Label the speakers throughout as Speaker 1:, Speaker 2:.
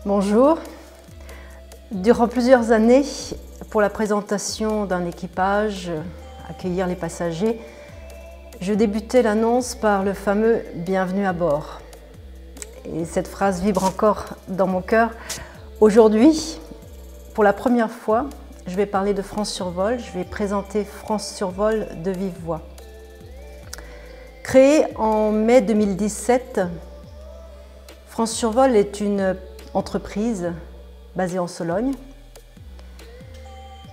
Speaker 1: Bonjour. Durant plusieurs années, pour la présentation d'un équipage, accueillir les passagers, je débutais l'annonce par le fameux « Bienvenue à bord ». Et cette phrase vibre encore dans mon cœur. Aujourd'hui, pour la première fois, je vais parler de France Survol, je vais présenter France Survol de vive voix. Créée en mai 2017, France Survol est une entreprise basée en Sologne.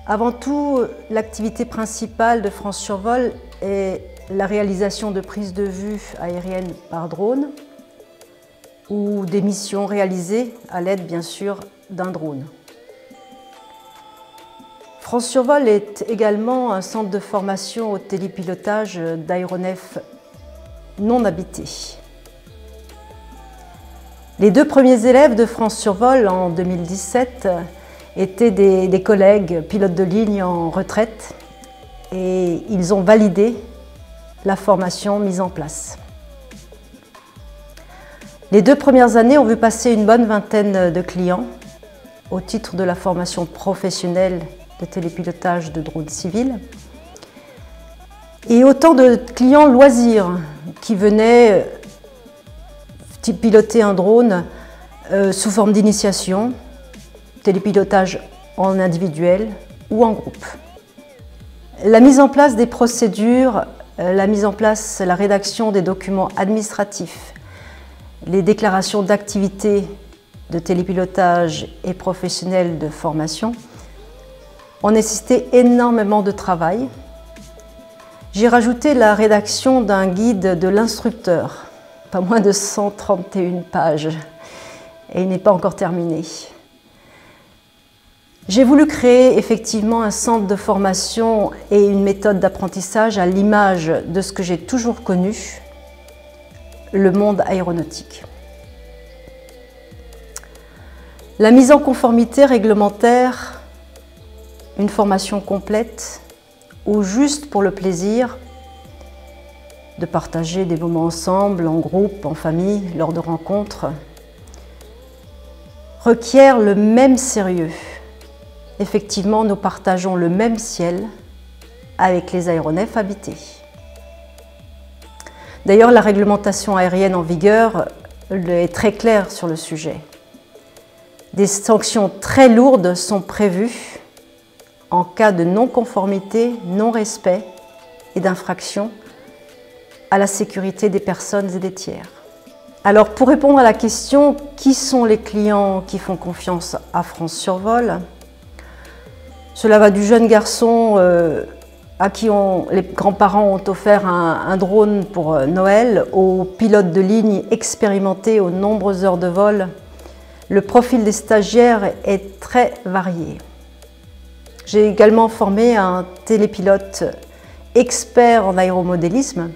Speaker 1: Avant tout, l'activité principale de France Survol est la réalisation de prises de vue aériennes par drone ou des missions réalisées à l'aide, bien sûr, d'un drone. France Survol est également un centre de formation au télépilotage d'aéronefs non habités. Les deux premiers élèves de France Survol en 2017 étaient des collègues pilotes de ligne en retraite et ils ont validé la formation mise en place. Les 2 premières années ont vu passer une bonne vingtaine de clients au titre de la formation professionnelle de télépilotage de drones civils et autant de clients loisirs qui venaient piloter un drone sous forme d'initiation, télépilotage en individuel ou en groupe. La mise en place des procédures, la rédaction des documents administratifs, les déclarations d'activité de télépilotage et professionnels de formation ont nécessité énormément de travail. J'ai rajouté la rédaction d'un guide de l'instructeur, pas moins de 131 pages, et il n'est pas encore terminé. J'ai voulu créer effectivement un centre de formation et une méthode d'apprentissage à l'image de ce que j'ai toujours connu, le monde aéronautique. La mise en conformité réglementaire, une formation complète ou juste pour le plaisir de partager des moments ensemble, en groupe, en famille, lors de rencontres, requiert le même sérieux. Effectivement, nous partageons le même ciel avec les aéronefs habités. D'ailleurs, la réglementation aérienne en vigueur est très claire sur le sujet. Des sanctions très lourdes sont prévues en cas de non-conformité, non-respect et d'infraction à la sécurité des personnes et des tiers. Alors, pour répondre à la question « Qui sont les clients qui font confiance à France Survol ?» Cela va du jeune garçon à qui les grands-parents ont offert un drone pour Noël, aux pilotes de ligne expérimentés aux nombreuses heures de vol. Le profil des stagiaires est très varié. J'ai également formé un télépilote expert en aéromodélisme,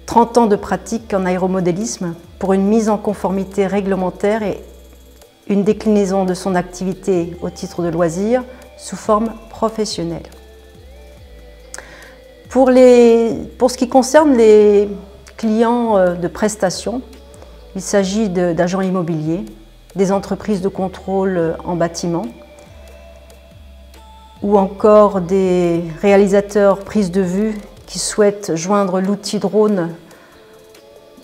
Speaker 1: 30 ans de pratique en aéromodélisme pour une mise en conformité réglementaire et une déclinaison de son activité au titre de loisir sous forme professionnelle. Pour ce qui concerne les clients de prestations, il s'agit d'agents immobiliers, des entreprises de contrôle en bâtiment ou encore des réalisateurs prise de vue qui souhaitent joindre l'outil drone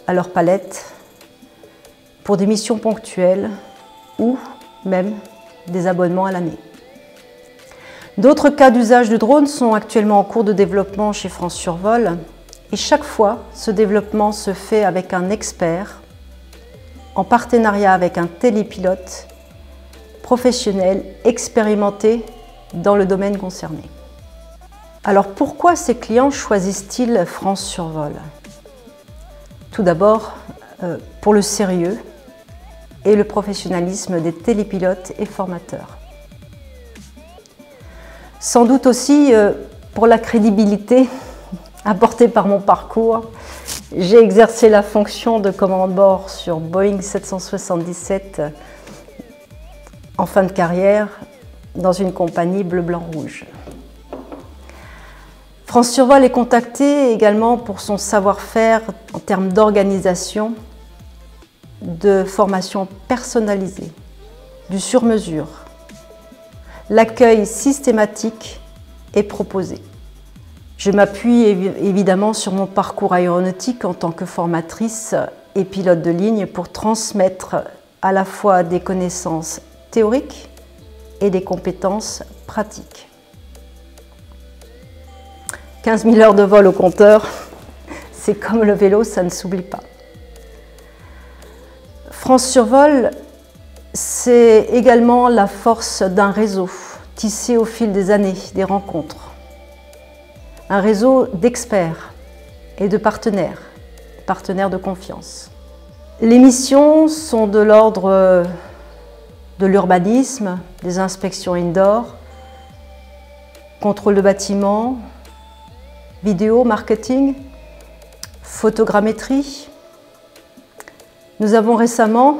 Speaker 1: à leur palette pour des missions ponctuelles ou même des abonnements à l'année. D'autres cas d'usage de drones sont actuellement en cours de développement chez France Survol et chaque fois, ce développement se fait avec un expert en partenariat avec un télépilote professionnel expérimenté dans le domaine concerné. Alors pourquoi ces clients choisissent-ils France Survol? Tout d'abord, pour le sérieux et le professionnalisme des télépilotes et formateurs. Sans doute aussi pour la crédibilité apportée par mon parcours. J'ai exercé la fonction de commandant de bord sur Boeing 777 en fin de carrière dans une compagnie bleu-blanc-rouge. France Survol est contacté également pour son savoir-faire en termes d'organisation de formation personnalisée, du sur-mesure. L'accueil systématique est proposé. Je m'appuie évidemment sur mon parcours aéronautique en tant que formatrice et pilote de ligne pour transmettre à la fois des connaissances théoriques et des compétences pratiques. 15 000 heures de vol au compteur, c'est comme le vélo, ça ne s'oublie pas. France Survol, c'est également la force d'un réseau tissé au fil des années, des rencontres. Un réseau d'experts et de partenaires de confiance. Les missions sont de l'ordre de l'urbanisme, des inspections indoor, contrôle de bâtiments, vidéo, marketing, photogrammétrie. Nous avons récemment,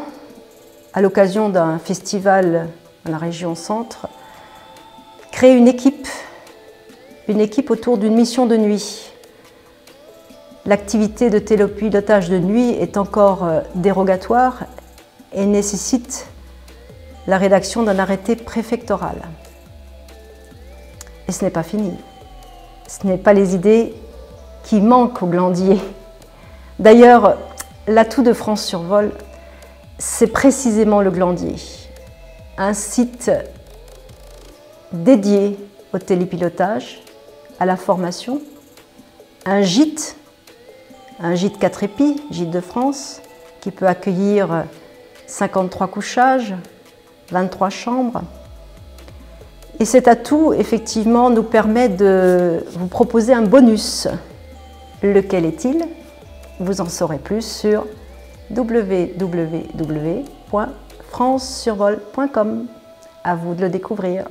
Speaker 1: à l'occasion d'un festival dans la région centre, créé une équipe autour d'une mission de nuit. L'activité de télépilotage de nuit est encore dérogatoire et nécessite la rédaction d'un arrêté préfectoral. Et ce n'est pas fini. Ce n'est pas les idées qui manquent au Glandier. D'ailleurs, l'atout de France Survol, c'est précisément le Glandier, un site dédié au télépilotage, à la formation, un gîte 4 épis, gîte de France, qui peut accueillir 53 couchages, 23 chambres. Et cet atout, effectivement, nous permet de vous proposer un bonus. Lequel est-il? Vous en saurez plus sur www.francesurvol.com. À vous de le découvrir.